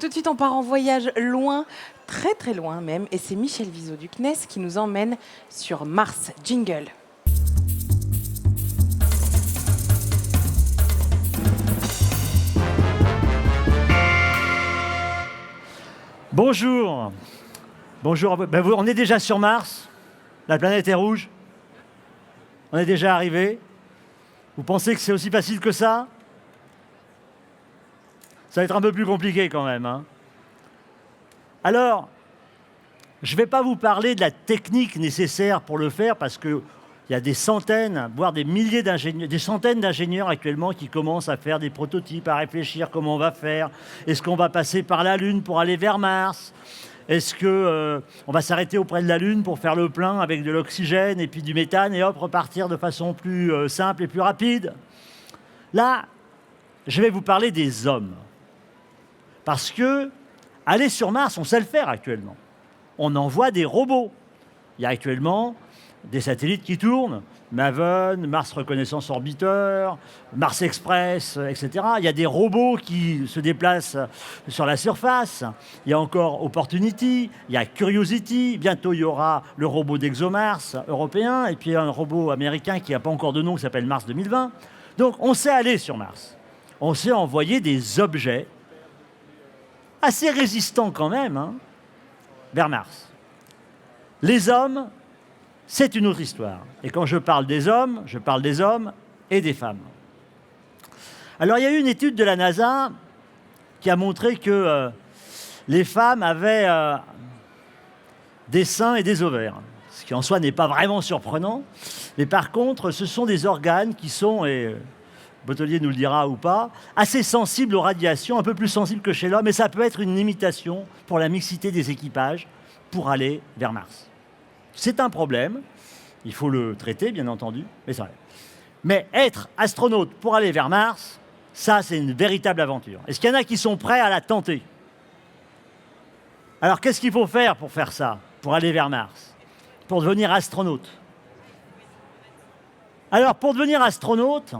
Tout de suite, on part en voyage loin, très très loin même, et c'est Michel Viseau du CNES qui nous emmène sur Mars. Jingle. Bonjour. Bonjour à vous. On est déjà sur Mars. La planète est rouge. On est déjà arrivé. Vous pensez que c'est aussi facile que ça? Ça va être un peu plus compliqué quand même, hein. Alors, je ne vais pas vous parler de la technique nécessaire pour le faire parce qu'il y a des centaines, voire des milliers d'ingénieurs, des centaines d'ingénieurs actuellement qui commencent à faire des prototypes, à réfléchir comment on va faire. Est-ce qu'on va passer par la Lune pour aller vers Mars? Est-ce qu'on va s'arrêter auprès de la Lune pour faire le plein avec de l'oxygène et puis du méthane et hop, repartir de façon plus simple et plus rapide? Là, je vais vous parler des hommes. Parce que aller sur Mars, on sait le faire actuellement. On envoie des robots. Il y a actuellement des satellites qui tournent, Maven, Mars Reconnaissance Orbiteur, Mars Express, etc. Il y a des robots qui se déplacent sur la surface. Il y a encore Opportunity, il y a Curiosity. Bientôt, il y aura le robot d'ExoMars européen et puis un robot américain qui n'a pas encore de nom, qui s'appelle Mars 2020. Donc, on sait aller sur Mars. On sait envoyer des objets assez résistants quand même, hein, vers Mars. Les hommes, c'est une autre histoire. Et quand je parle des hommes et des femmes. Alors, il y a eu une étude de la NASA qui a montré que les femmes avaient des seins et des ovaires. Ce qui en soi n'est pas vraiment surprenant. Mais par contre, ce sont des organes qui sont, et Bottelier nous le dira ou pas, assez sensibles aux radiations, un peu plus sensibles que chez l'homme, et ça peut être une limitation pour la mixité des équipages pour aller vers Mars. C'est un problème, il faut le traiter, bien entendu, mais c'est vrai. Mais être astronaute pour aller vers Mars, ça, c'est une véritable aventure. Est-ce qu'il y en a qui sont prêts à la tenter? Alors, qu'est-ce qu'il faut faire pour faire ça, pour aller vers Mars, pour devenir astronaute? Alors, pour devenir astronaute,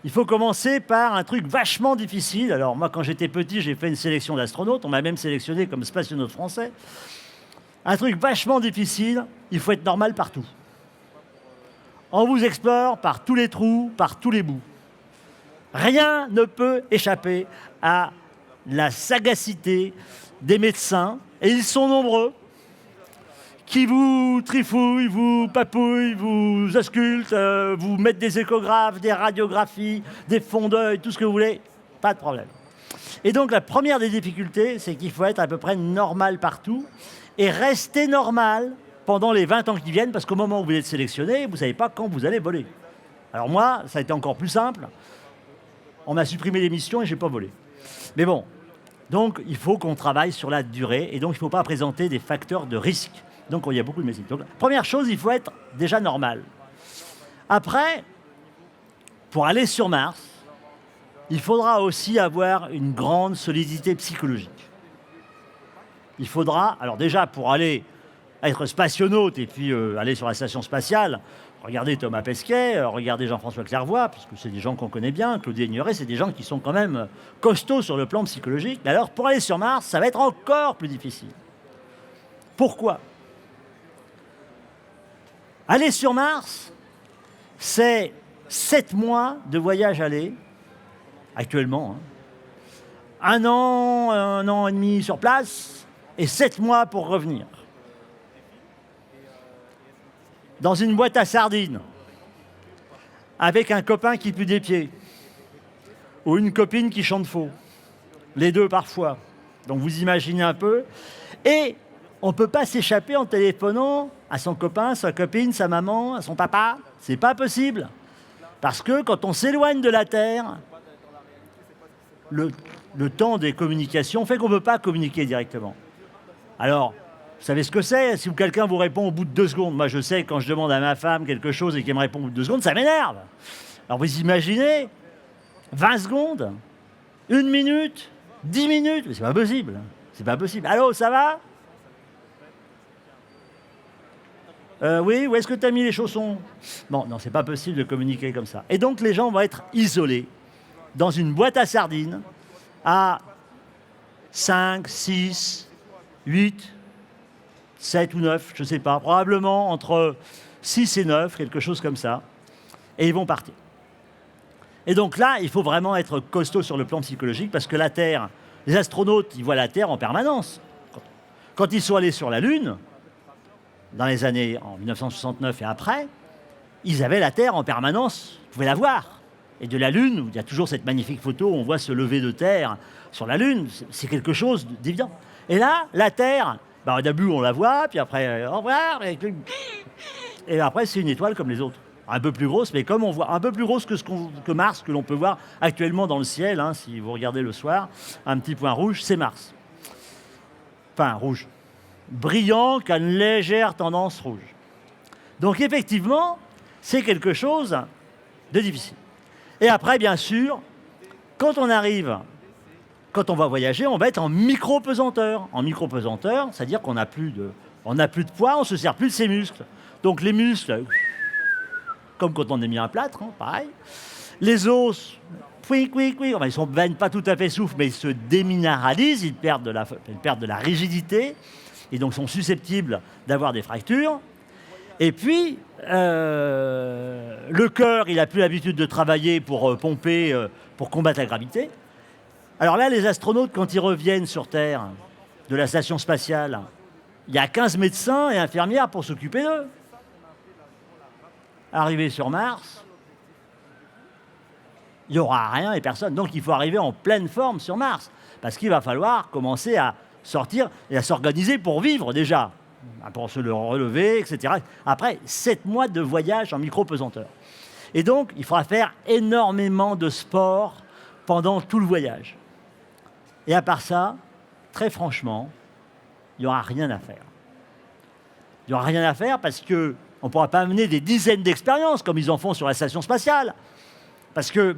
il faut commencer par un truc vachement difficile. Alors moi, quand j'étais petit, j'ai fait une sélection d'astronautes. On m'a même sélectionné comme spationaute français. Un truc vachement difficile, il faut être normal partout. On vous explore par tous les trous, par tous les bouts. Rien ne peut échapper à la sagacité des médecins, et ils sont nombreux, qui vous trifouillent, vous papouillent, vous auscultent, vous mettent des échographes, des radiographies, des fonds d'œil, tout ce que vous voulez, pas de problème. Et donc la première des difficultés, c'est qu'il faut être à peu près normal partout et rester normal pendant les 20 ans qui viennent, parce qu'au moment où vous êtes sélectionné, vous ne savez pas quand vous allez voler. Alors moi, ça a été encore plus simple. On m'a supprimé l'émission et je n'ai pas volé. Mais bon, donc il faut qu'on travaille sur la durée, et donc il ne faut pas présenter des facteurs de risque. Donc, il y a beaucoup de médecine. Donc, première chose, il faut être déjà normal. Après, pour aller sur Mars, il faudra aussi avoir une grande solidité psychologique. Il faudra, alors déjà, pour aller être spationaute et puis aller sur la station spatiale, regardez Thomas Pesquet, regardez Jean-François Clairvoy, parce que c'est des gens qu'on connaît bien, Claudie Aigneret, c'est des gens qui sont quand même costauds sur le plan psychologique. Mais alors, pour aller sur Mars, ça va être encore plus difficile. Pourquoi ? Aller sur Mars, c'est 7 mois de voyage aller, actuellement. Hein. Un an et demi sur place, et 7 mois pour revenir. Dans une boîte à sardines, avec un copain qui pue des pieds, ou une copine qui chante faux. Les deux parfois. Donc vous imaginez un peu. Et on ne peut pas s'échapper en téléphonant à son copain, sa copine, sa maman, à son papa. C'est pas possible. Parce que quand on s'éloigne de la Terre, le temps des communications fait qu'on ne peut pas communiquer directement. Alors, vous savez ce que c'est? Si quelqu'un vous répond au bout de 2 secondes, moi je sais, quand je demande à ma femme quelque chose et qu'elle me répond au bout de 2 secondes, ça m'énerve. Alors vous imaginez 20 secondes, 1 minute, 10 minutes, mais c'est pas possible. C'est pas possible. Allô, ça va? Oui, où est-ce que tu as mis les chaussons? Bon, non, c'est pas possible de communiquer comme ça. Et donc les gens vont être isolés dans une boîte à sardines à 5, 6, 8, 7 ou 9, je ne sais pas, probablement entre 6 et 9, quelque chose comme ça, et ils vont partir. Et donc là, il faut vraiment être costaud sur le plan psychologique, parce que la Terre, les astronautes, ils voient la Terre en permanence. Quand ils sont allés sur la Lune, dans les années en 1969 et après, ils avaient la Terre en permanence, vous pouvez la voir. Et de la Lune, où il y a toujours cette magnifique photo où on voit ce lever de Terre sur la Lune, c'est quelque chose d'évident. Et là, la Terre, bah, au début on la voit, puis après, au revoir, et après c'est une étoile comme les autres. Un peu plus grosse, mais comme on voit, un peu plus grosse que Mars, que l'on peut voir actuellement dans le ciel, hein, si vous regardez le soir, un petit point rouge, c'est Mars. Enfin, rouge. Brillant, qui a une légère tendance rouge. Donc effectivement, c'est quelque chose de difficile. Et après, bien sûr, quand on va voyager, on va être en micro-pesanteur. En micro-pesanteur, c'est-à-dire qu'on n'a plus de poids, on ne se sert plus de ses muscles. Donc les muscles, comme quand on est mis un plâtre, hein, pareil. Les os, enfin, ils ne sont pas tout à fait souffles, mais ils se déminéralisent, ils perdent de la rigidité, et donc sont susceptibles d'avoir des fractures. Et puis, le cœur, il n'a plus l'habitude de travailler pour pomper, pour combattre la gravité. Alors là, les astronautes, quand ils reviennent sur Terre, de la station spatiale, il y a 15 médecins et infirmières pour s'occuper d'eux. Arriver sur Mars, il n'y aura rien et personne. Donc il faut arriver en pleine forme sur Mars, parce qu'il va falloir commencer à sortir et à s'organiser pour vivre déjà, pour se le relever, etc. Après 7 mois de voyage en micro-pesanteur. Et donc, il faudra faire énormément de sport pendant tout le voyage. Et à part ça, très franchement, il n'y aura rien à faire. Il n'y aura rien à faire parce qu'on ne pourra pas mener des dizaines d'expériences comme ils en font sur la station spatiale. Parce que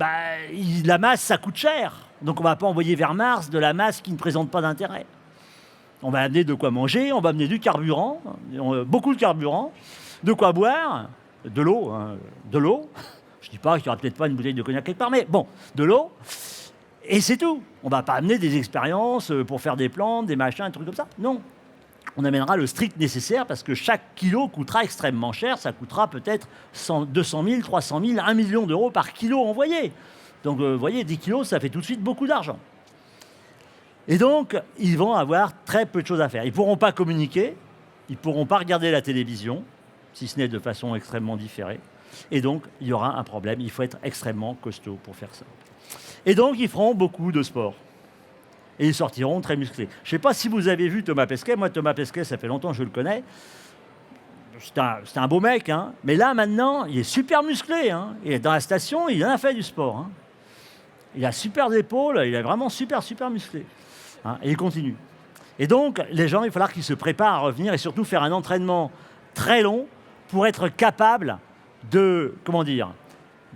la masse, ça coûte cher. Donc on ne va pas envoyer vers Mars de la masse qui ne présente pas d'intérêt. On va amener de quoi manger, on va amener du carburant, beaucoup de carburant, de quoi boire, de l'eau. Hein, de l'eau. Je ne dis pas qu'il n'y aura peut-être pas une bouteille de cognac quelque part, mais bon, de l'eau. Et c'est tout. On ne va pas amener des expériences pour faire des plantes, des machins, des trucs comme ça. Non. On amènera le strict nécessaire parce que chaque kilo coûtera extrêmement cher. Ça coûtera peut-être 200 000, 300 000, 1 million d'euros par kilo envoyé. Donc, vous voyez, 10 kilos, ça fait tout de suite beaucoup d'argent. Et donc, ils vont avoir très peu de choses à faire. Ils ne pourront pas communiquer, ils ne pourront pas regarder la télévision, si ce n'est de façon extrêmement différée. Et donc, il y aura un problème. Il faut être extrêmement costaud pour faire ça. Et donc, ils feront beaucoup de sport. Et ils sortiront très musclés. Je ne sais pas si vous avez vu Thomas Pesquet. Moi, Thomas Pesquet, ça fait longtemps que je le connais. C'est un beau mec, hein. Mais là, maintenant, il est super musclé. Hein. Il est dans la station, il en a fait du sport. Hein. Il a super épaules, il est vraiment super musclé. Hein. Et il continue. Et donc, les gens, il va falloir qu'ils se préparent à revenir et surtout faire un entraînement très long pour être capable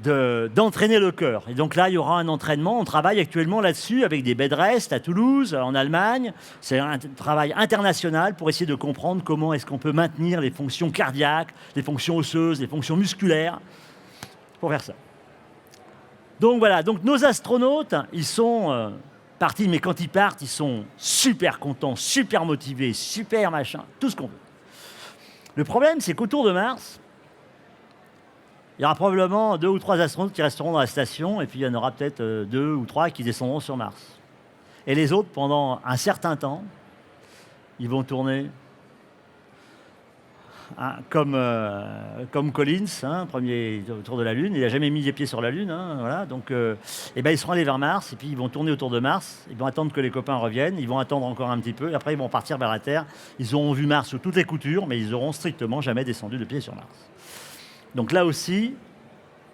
d'entraîner le cœur. Et donc là, il y aura un entraînement. On travaille actuellement là-dessus avec des bed rest à Toulouse, en Allemagne. C'est un travail international pour essayer de comprendre comment est-ce qu'on peut maintenir les fonctions cardiaques, les fonctions osseuses, les fonctions musculaires, pour faire ça. Donc voilà, donc nos astronautes, ils sont partis, mais quand ils partent, ils sont super contents, super motivés, super machin, tout ce qu'on veut. Le problème, c'est qu'autour de Mars, il y aura probablement 2 ou 3 astronautes qui resteront dans la station, et puis il y en aura peut-être 2 ou 3 qui descendront sur Mars. Et les autres, pendant un certain temps, ils vont tourner comme Collins, hein, premier autour de la Lune. Il n'a jamais mis les pieds sur la Lune. Hein, voilà, donc, ils seront allés vers Mars, et puis ils vont tourner autour de Mars. Ils vont attendre que les copains reviennent. Ils vont attendre encore un petit peu, et après ils vont partir vers la Terre. Ils auront vu Mars sous toutes les coutures, mais ils n'auront strictement jamais descendu de pied sur Mars. Donc là aussi,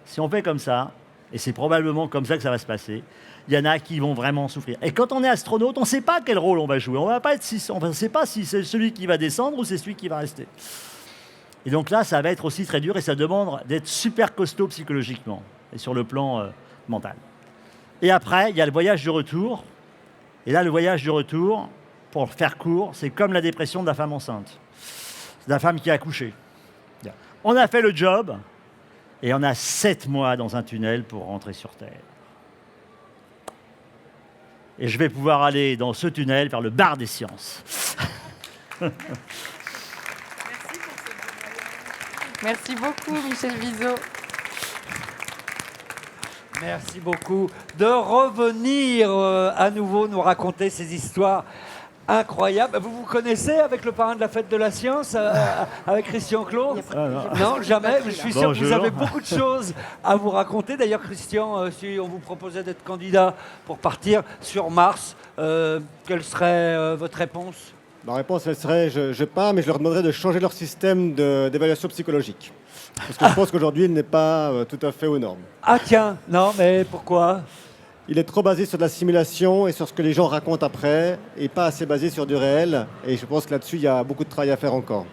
si on fait comme ça, et c'est probablement comme ça que ça va se passer, il y en a qui vont vraiment souffrir. Et quand on est astronaute, on ne sait pas quel rôle on va jouer. On ne sait pas si c'est celui qui va descendre ou c'est celui qui va rester. Et donc là, ça va être aussi très dur et ça demande d'être super costaud psychologiquement et sur le plan mental. Et après, il y a le voyage du retour. Et là, le voyage du retour, pour faire court, c'est comme la dépression de la femme enceinte. C'est la femme qui a accouché. On a fait le job et on a 7 mois dans un tunnel pour rentrer sur Terre. et je vais pouvoir aller dans ce tunnel vers le bar des sciences. Merci beaucoup, Michel Viso. Merci beaucoup de revenir à nouveau nous raconter ces histoires incroyables. Vous vous connaissez avec le parrain de la fête de la science, avec Christian Clot? Non, jamais. Je suis sûr que vous avez beaucoup de choses à vous raconter. D'ailleurs, Christian, si on vous proposait d'être candidat pour partir sur Mars, quelle serait votre réponse? Ma réponse, elle serait je pars, mais je leur demanderais de changer leur système d'évaluation psychologique. Parce que je pense qu'aujourd'hui, il n'est pas tout à fait aux normes. Ah tiens, non, mais pourquoi? Il est trop basé sur de la simulation et sur ce que les gens racontent après, et pas assez basé sur du réel. Et je pense que là-dessus, il y a beaucoup de travail à faire encore.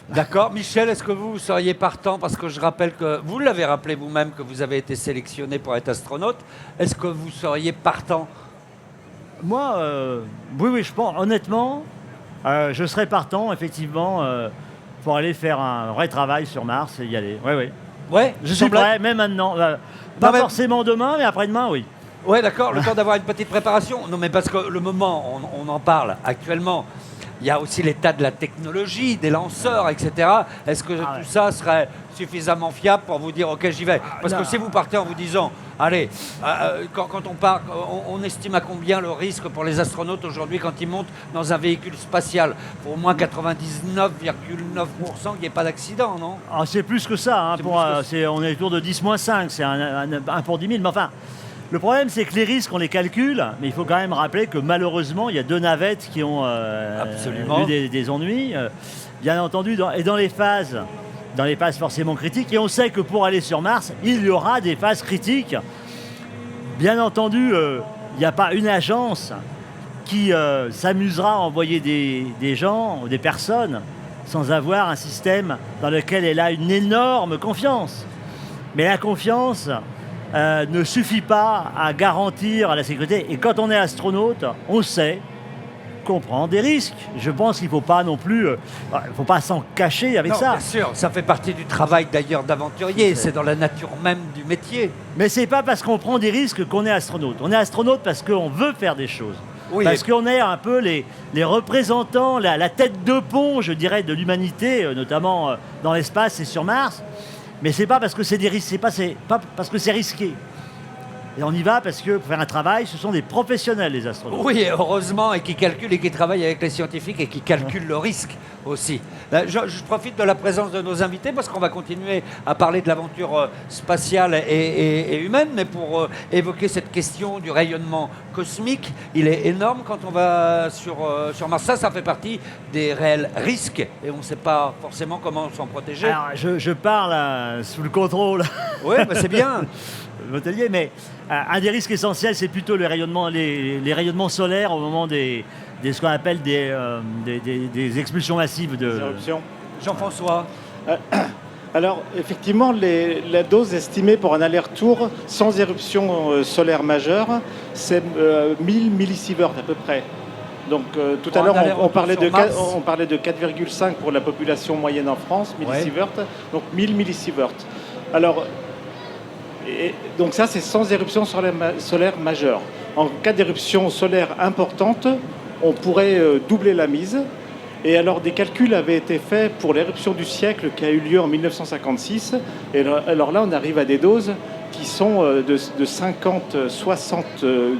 D'accord. Michel, est-ce que vous seriez partant? Parce que je rappelle que vous l'avez rappelé vous-même que vous avez été sélectionné pour être astronaute. Est-ce que vous seriez partant? Moi, oui, je pense, honnêtement, je serais partant, effectivement, pour aller faire un vrai travail sur Mars et y aller. Oui, oui. Ouais, Je suis prêt, même maintenant. Pas mais- forcément demain, mais après-demain, oui. Ouais, d'accord, le temps d'avoir une petite préparation. Non, mais parce que le moment, on en parle actuellement. Il y a aussi l'état de la technologie, des lanceurs, etc. Est-ce que tout ça serait suffisamment fiable pour vous dire, OK, j'y vais? Parce que si vous partez en vous disant, allez, quand on part, on estime à combien le risque pour les astronautes aujourd'hui quand ils montent dans un véhicule spatial? Pour au moins 99,9% qu'il n'y ait pas d'accident, non? Ah, c'est plus que ça. Hein, C'est pour, plus que on est autour de 10-5, c'est un pour 10 000. Mais enfin, le problème, c'est que les risques, on les calcule, mais il faut quand même rappeler que malheureusement, il y a 2 navettes qui ont Absolument. eu des ennuis. Bien entendu, dans les phases forcément critiques. Et on sait que pour aller sur Mars, il y aura des phases critiques. Bien entendu, il n'y a pas une agence qui s'amusera à envoyer des gens, des personnes, sans avoir un système dans lequel elle a une énorme confiance. Mais la confiance ne suffit pas à garantir la sécurité. Et quand on est astronaute, on sait qu'on prend des risques. Je pense qu'il ne faut pas non plus, il faut pas s'en cacher avec Non, ça. bien sûr, ça fait partie du travail d'ailleurs d'aventurier, c'est dans la nature même du métier. Mais c'est pas parce qu'on prend des risques qu'on est astronaute. On est astronaute parce qu'on veut faire des choses. Oui, Parce qu'on est un peu les représentants, la tête de pont, je dirais, de l'humanité, notamment dans l'espace et sur Mars. Mais c'est pas parce que c'est des risques, c'est pas parce que c'est risqué. Et on y va parce que pour faire un travail, ce sont des professionnels, les astronautes. Oui, heureusement, et qui calculent et qui travaillent avec les scientifiques et qui calculent le risque aussi. Je profite de la présence de nos invités parce qu'on va continuer à parler de l'aventure spatiale et humaine, mais pour évoquer cette question du rayonnement cosmique, il est énorme quand on va sur Mars. Ça fait partie des réels risques et on ne sait pas forcément comment s'en protéger. Alors, je parle sous le contrôle Oui, c'est bien. de l'hôtelier, mais un des risques essentiels, c'est plutôt les rayonnements solaires au moment ce qu'on appelle des expulsions massives de... Éruption. Jean-François. Alors, effectivement, la dose estimée pour un aller-retour sans éruption solaire majeure, c'est 1000 millisieverts à peu près. Donc, tout Pour à l'heure, un aller-retour sur Mars. on parlait de 4,5 pour la population moyenne en France, millisieverts, donc 1000 millisieverts. Alors, donc ça, c'est sans éruption solaire majeure. En cas d'éruption solaire importante, on pourrait doubler la mise. Et alors, des calculs avaient été faits pour l'éruption du siècle qui a eu lieu en 1956. Et alors là, on arrive à des doses qui sont de 50-60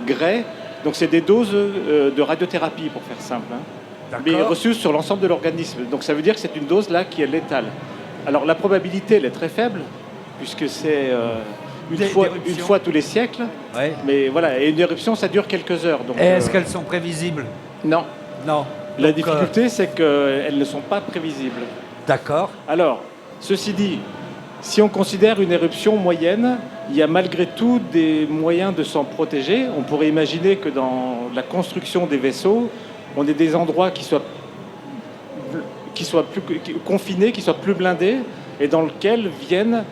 Gray. Donc, c'est des doses de radiothérapie, pour faire simple, hein. Mais reçues sur l'ensemble de l'organisme. Donc, ça veut dire que c'est une dose là qui est létale. Alors, la probabilité, elle est très faible, puisque c'est une fois tous les siècles. Ouais. Mais voilà, et une éruption, ça dure quelques heures. Donc, Est-ce qu'elles sont prévisibles? Non. Non. La Donc, difficulté, c'est qu'elles ne sont pas prévisibles. D'accord. Alors, ceci dit, si on considère une éruption moyenne, il y a malgré tout des moyens de s'en protéger. On pourrait imaginer que dans la construction des vaisseaux, on ait des endroits qui soient plus confinés, qui soient plus blindés, et dans lesquels viennent,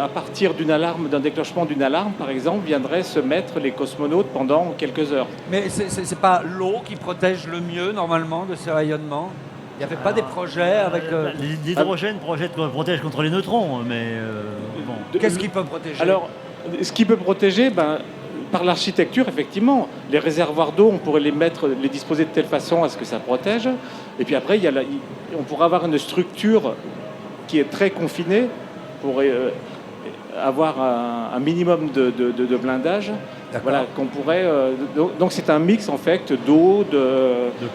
à partir d'un déclenchement d'une alarme, par exemple, viendraient se mettre les cosmonautes pendant quelques heures. Mais c'est pas l'eau qui protège le mieux, normalement, de ces rayonnements? Il n'y avait pas des projets avec... L'hydrogène protège contre les neutrons, mais bon. Qu'est-ce qui peut protéger? Alors, ce qui peut protéger, par l'architecture, effectivement, les réservoirs d'eau, on pourrait les disposer de telle façon à ce que ça protège. Et puis après, on pourrait avoir une structure qui est très confinée pour avoir un minimum de blindage. Voilà, qu'on pourrait. Donc c'est un mix en fait d'eau, de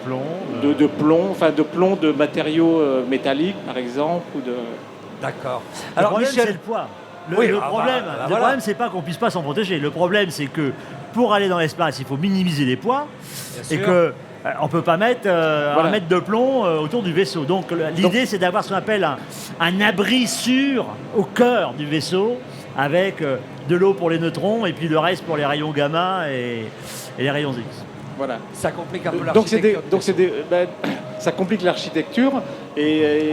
plomb, enfin de plomb, de matériaux métalliques par exemple, ou de. D'accord. Alors, Alors le problème, c'est Michel, le poids. Oui, Le ah problème, bah, le voilà. problème, c'est pas qu'on puisse pas s'en protéger. Le problème, c'est que pour aller dans l'espace, il faut minimiser les poids Bien et sûr. que on peut pas mettre Voilà. un mètre de plomb autour du vaisseau. Donc l'idée, c'est d'avoir ce qu'on appelle un abri sûr au cœur du vaisseau avec de l'eau pour les neutrons et puis le reste pour les rayons gamma et les rayons X. Voilà. ça complique un peu Donc l'architecture. ça complique l'architecture et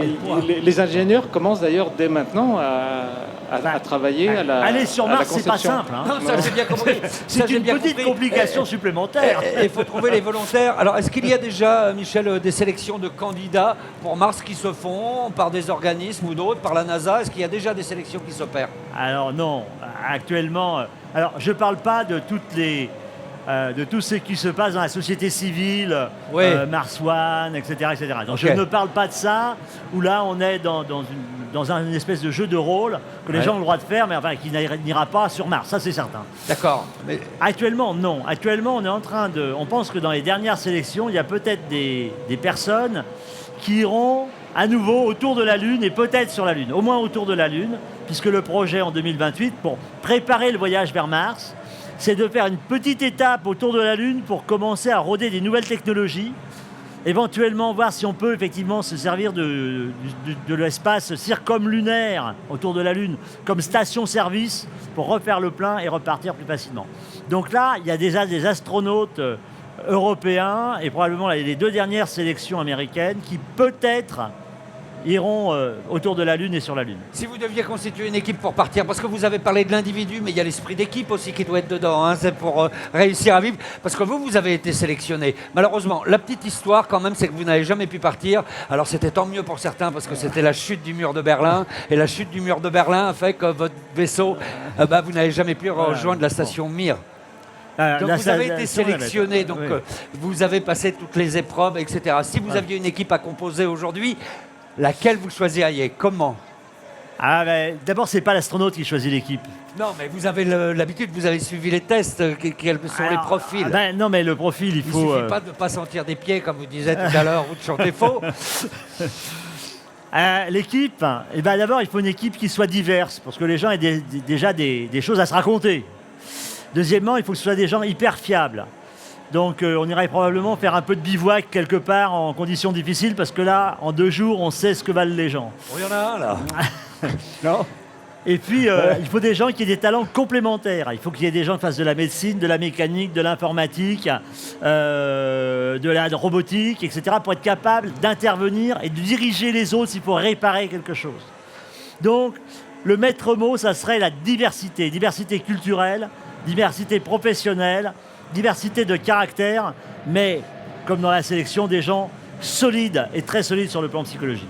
les ingénieurs commencent d'ailleurs dès maintenant à travailler à la Aller sur à la Mars, c'est pas conception. simple. Hein. Non, ça j'ai bien compris. Ça, C'est j'ai une bien petite compris. complication supplémentaire. Il faut trouver les volontaires. Alors, est-ce qu'il y a déjà, Michel, des sélections de candidats pour Mars qui se font par des organismes ou d'autres, par la NASA? Est-ce qu'il y a déjà des sélections qui s'opèrent? Alors non, actuellement, alors je parle pas de de tout ce qui se passe dans la société civile, Oui. Mars One, etc., etc. Donc Ok. je ne parle pas de ça, où là on est dans une espèce de jeu de rôle que les Ouais. gens ont le droit de faire, mais enfin qui n'ira pas sur Mars, ça c'est certain. D'accord. Mais Actuellement, non. Actuellement, on pense que dans les dernières sélections, il y a peut-être des personnes qui iront à nouveau autour de la Lune et peut-être sur la Lune, au moins autour de la Lune, puisque le projet en 2028, pour préparer le voyage vers Mars, c'est de faire une petite étape autour de la Lune pour commencer à rôder des nouvelles technologies, éventuellement voir si on peut effectivement se servir de l'espace circumlunaire autour de la Lune comme station-service pour refaire le plein et repartir plus facilement. Donc là, il y a déjà des astronautes européens et probablement les 2 dernières sélections américaines qui peut-être iront autour de la Lune et sur la Lune. si vous deviez constituer une équipe pour partir, parce que vous avez parlé de l'individu, mais il y a l'esprit d'équipe aussi qui doit être dedans, hein, c'est pour réussir à vivre, parce que vous avez été sélectionné. Malheureusement, la petite histoire quand même, c'est que vous n'avez jamais pu partir. Alors c'était tant mieux pour certains, parce que c'était la chute du mur de Berlin, et la chute du mur de Berlin a fait que votre vaisseau, vous n'avez jamais pu rejoindre la station Mir. Donc vous avez été sélectionné, donc oui. vous avez passé toutes les épreuves, etc. Si vous aviez une équipe à composer aujourd'hui, laquelle vous choisiriez? Comment? D'abord, c'est pas l'astronaute qui choisit l'équipe. Non, mais vous avez l'habitude, vous avez suivi les tests, quels sont les Alors, profils? non, mais le profil, il Il faut. suffit pas de ne pas sentir des pieds, comme vous disiez tout à l'heure, ou de chanter faux. L'équipe, d'abord, il faut une équipe qui soit diverse, parce que les gens aient déjà des choses à se raconter. Deuxièmement, il faut que ce soit des gens hyper fiables. Donc, on irait probablement faire un peu de bivouac quelque part en conditions difficiles, parce que là, en 2 jours, on sait ce que valent les gens. Oh, il y en a un, là. Non? Et puis, il faut des gens qui aient des talents complémentaires. Il faut qu'il y ait des gens qui fassent de la médecine, de la mécanique, de l'informatique, de la robotique, etc., pour être capable d'intervenir et de diriger les autres s'il faut réparer quelque chose. Donc, le maître mot, ça serait la diversité. Diversité culturelle, diversité professionnelle, diversité de caractère, mais, comme dans la sélection, des gens solides et très solides sur le plan psychologique.